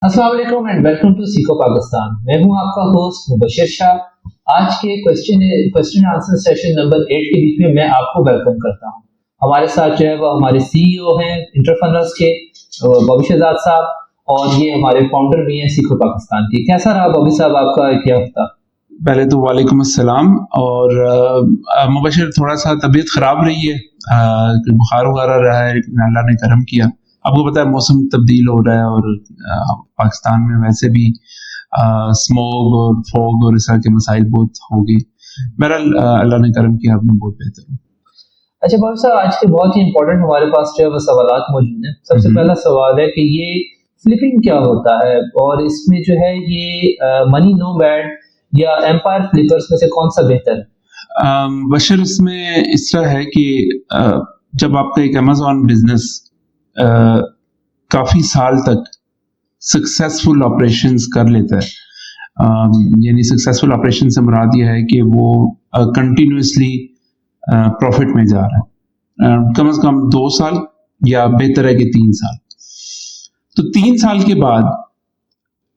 अस्सलाम वालेकुम and welcome to सीखो पाकिस्तान। मैं हूं आपका होस्ट मुबशिर शाह। आज के क्वेश्चन आंसर सेशन नंबर 8 के बीच में मैं आपको वेलकम करता हूं। हमारे साथ जो है वो हमारे सीईओ हैं इंटरप्रेन्योर्स के बॉबी शहजाद साहब, और ये हमारे फाउंडर भी हैं सीखो पाकिस्तान के। कैसा रहा बॉबी साहब आपका ये हफ्ता? पहले तो वालेकुम अस्सलाम। और मुबशिर थोड़ा सा तबीयत ख़राब रही है, बुखार वगैरह रहा है, लेकिन अल्लाह ने करम किया। आपको पता है मौसम तब्दील हो रहा है और पाकिस्तान में वैसे भी स्मोग और फॉग और इस तरह के मसाइल बहुत हो गए। बहरहाल अल्लाह ने करम किया, आपने बहुत बेहतर हूँ। अच्छा बॉबी साहब, आज के बहुत ही इंपॉर्टेंट हमारे पास जो है वो सवालात मौजूद हैं। सबसे पहला सवाल है कि ये फ्लिपिंग क्या होता है, और इसमें जो है ये मनी नोमैड या एम्पायर फ्लिपर्स में से कौन सा बेहतर है? बशर इसमें इस तरह है कि जब आपका एक अमेज़न बिजनेस काफ़ी साल तक सक्सेसफुल ऑपरेशंस कर लेता है, यानी सक्सेसफुल ऑपरेशन से मुराद ये है कि वो कंटिन्यूसली प्रॉफिट में जा रहा है, कम से कम 2 साल या बेहतर है कि 3 साल। तो 3 साल के बाद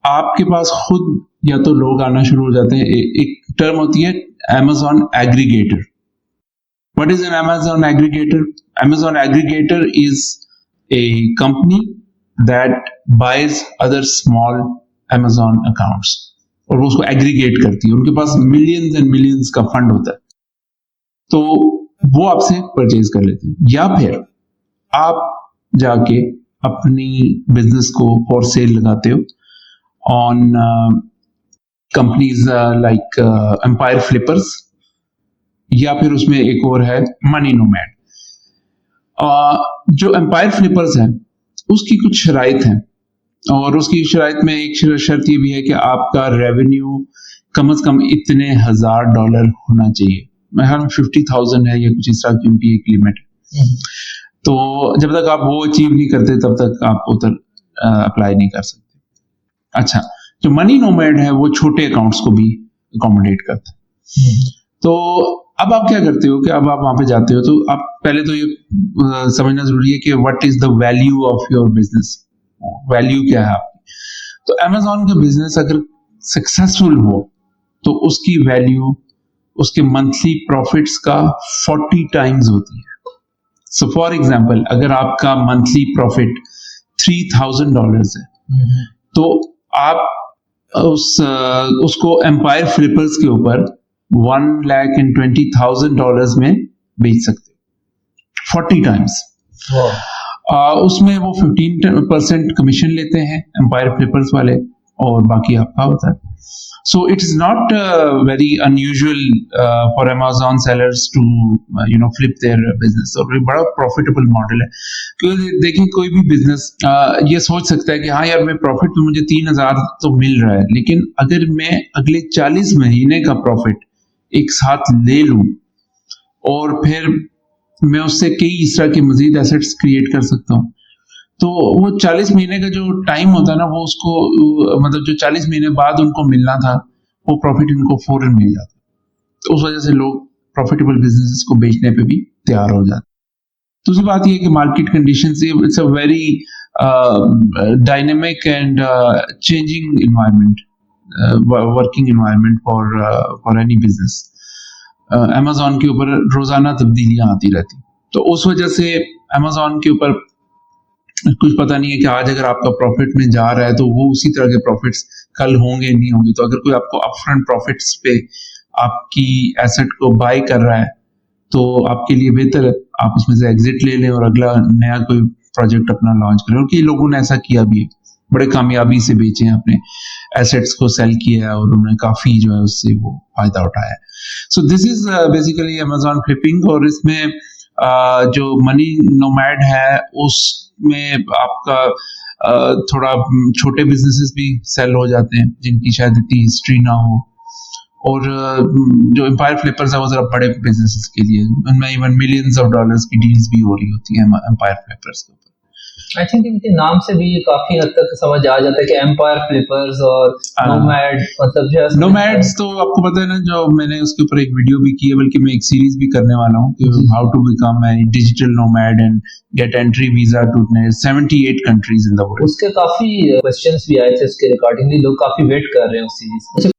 आपके पास खुद या तो लोग आना शुरू हो जाते हैं। एक टर्म होती है Amazon aggregator. What is an Amazon aggregator? Amazon aggregator is a company that buys other small Amazon accounts और वो उसको एग्रीगेट करती है। उनके पास मिलियंस एंड मिलियंस का फंड होता है, तो वो आपसे परचेज कर लेते हैं। या फिर आप जाके अपनी बिजनेस को फॉर सेल लगाते हो on companies like Empire Flippers, या फिर उसमें एक और है मनी नोमैड। जो एम्पायर फ्लिपर्स हैं उसकी कुछ शराइत हैं, और उसकी शराइत में एक शर्त ये भी है कि आपका रेवेन्यू कम से कम इतने $1,000 होना चाहिए। मेरे ख्याल में 50,000 है या कुछ इस तरह की उनकी एक लिमिट है। तो जब तक आप वो अचीव नहीं करते तब तक आप उधर अप्लाई नहीं कर सकते। अच्छा, जो मनी नोमैड है वो छोटे अकाउंट्स को भी अकोमोडेट करता है। तो अब आप क्या करते हो कि अब आप वहां पे जाते हो तो आप पहले तो ये समझना जरूरी है कि what is the value of your business. Value क्या है आपकी? तो अमेज़न का बिजनेस अगर सक्सेसफुल हो तो उसकी वैल्यू उसके मंथली प्रॉफिट्स का 40 टाइम्स होती है। सो फॉर एग्जांपल, अगर आपका मंथली प्रॉफिट $3,000 है, तो आप उसको एम्पायर फ्लिपर्स के ऊपर $1,20,000 में बेच सकते हो 40 टाइम्स। उसमें वो 15% कमीशन लेते हैं एम्पायर फ्लिपर्स वाले, और बाकी आपका होता है। So it is not very unusual for Amazon sellers to flip their business, और ये बड़ा प्रॉफिटेबल मॉडल है। क्योंकि देखिए, कोई भी बिजनेस ये सोच सकता है कि हाँ यार, मैं प्रॉफिट तो मुझे 3,000 तो मिल रहा है, लेकिन अगर मैं अगले 40 महीने का प्रॉफिट एक साथ ले लूं और फिर मैं उससे कई इस तरह के मजीद एसेट्स क्रिएट कर सकता हूं, तो वो 40 महीने का जो टाइम होता है ना, वो उसको मतलब जो 40 महीने बाद उनको मिलना था वो प्रॉफिट इनको फौरन मिल जाता। तो उस वजह से लोग प्रॉफिटेबल बिजनेसेस को बेचने पे भी तैयार हो जाते। दूसरी बात ये कि market conditions, it's a very dynamic and changing environment, working environment for any business. Amazon के ऊपर रोजाना तब्दीलियां आती रहती, तो उस वजह से अमेज़न के ऊपर कुछ पता नहीं है कि आज अगर आपका प्रॉफिट में जा रहा है तो वो उसी तरह के प्रॉफिट्स कल होंगे नहीं होंगे। तो अगर कोई आपको अपफ्रंट प्रॉफिट्स पे आपकी एसेट को बाय कर रहा है तो आपके लिए बेहतर है आप उसमें से एग्जिट ले लें और अगला नया कोई प्रोजेक्ट अपना लॉन्च करें। और कई लोगों ने ऐसा किया भी है, बड़े कामयाबी से बेचे हैं, अपने एसेट्स को सेल किया है और उन्होंने काफी जो है उससे वो फायदा उठाया है। So this is basically Amazon flipping. और इसमें जो मनी नोमैड है उसमें आपका थोड़ा छोटे बिजनेसेस भी सेल हो जाते हैं जिनकी शायद इतनी हिस्ट्री ना हो, और जो एम्पायर फ्लिपर्स है वो जरा बड़े बिजनेसेस के लिए, उनमें इवन मिलियंस ऑफ डॉलर्स की डील्स भी हो रही होती है एम्पायर फ्लिपर्स के ऊपर। आई थिंक इनके नाम से भी काफी हद तक समझ आ जाता है कि एम्पायर फ्लिपर्स और नोमैड, मतलब जो है नोमैड्स तो आपको पता है ना, जो मैंने उसके ऊपर एक वीडियो भी की है, बल्कि मैं एक सीरीज भी करने वाला हूँ कि how to become a digital nomad and get entry visa to 78 countries in the world. उसके काफी क्वेश्चंस भी आए थे उसके रिगार्डिंगली, लोग काफी वेट कर रहे हैं उस सीरीज.